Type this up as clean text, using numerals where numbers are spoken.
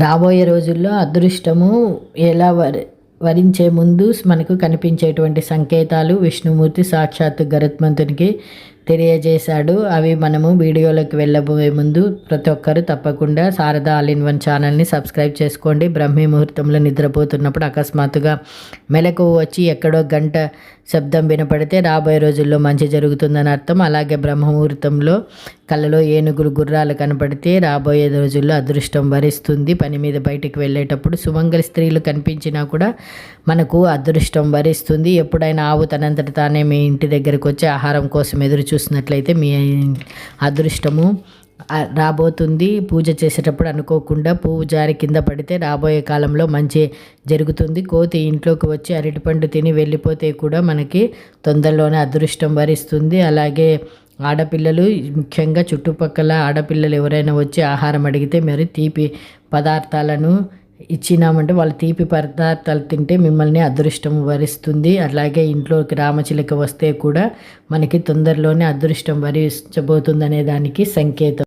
రాబోయే రోజుల్లో అదృష్టము ఎలా వరించే ముందు మనకు కనిపించేటువంటి సంకేతాలు విష్ణుమూర్తి సాక్షాత్తు గరుత్మంతునికి తెలియజేశాడు. అవి మనము వీడియోలోకి వెళ్ళబోయే ముందు ప్రతి ఒక్కరు తప్పకుండా శారదా ఆల్ ఇన్ వన్ ఛానల్ని సబ్స్క్రైబ్ చేసుకోండి. బ్రహ్మీ ముహూర్తంలో నిద్రపోతున్నప్పుడు అకస్మాత్తుగా మెలకు వచ్చి ఎక్కడో గంట శబ్దం వినపడితే రాబోయే రోజుల్లో మంచి జరుగుతుందని అర్థం. అలాగే బ్రహ్మముహూర్తంలో కళ్ళలో ఏనుగులు గుర్రాలు కనపడితే రాబోయే రోజుల్లో అదృష్టం వరిస్తుంది. పని మీద బయటికి వెళ్ళేటప్పుడు సుమంగళి స్త్రీలు కనిపించినా కూడా మనకు అదృష్టం వరిస్తుంది. ఎప్పుడైనా ఆవు తనంతట తానే మీ ఇంటి దగ్గరకు వచ్చి ఆహారం కోసం ఎదురు చూసినట్లయితే మీ అదృష్టము రాబోతుంది. పూజ చేసేటప్పుడు అనుకోకుండా పువ్వు జారి కింద పడితే రాబోయే కాలంలో మంచి జరుగుతుంది. కోతి ఇంట్లోకి వచ్చి అరటిపండు తిని వెళ్ళిపోతే కూడా మనకి తొందరలోనే అదృష్టం వరిస్తుంది. అలాగే ఆడపిల్లలు, ముఖ్యంగా చుట్టుపక్కల ఆడపిల్లలు ఎవరైనా వచ్చి ఆహారం అడిగితే మరి తీపి పదార్థాలను ఇచ్చినామంటే వాళ్ళు తీపి పదార్థాలు తింటే మిమ్మల్ని అదృష్టం వరిస్తుంది. అలాగే ఇంట్లోకి రామచిలక వస్తే కూడా మనకి తొందరలోనే అదృష్టం వరించబోతుందనే దానికి సంకేతం.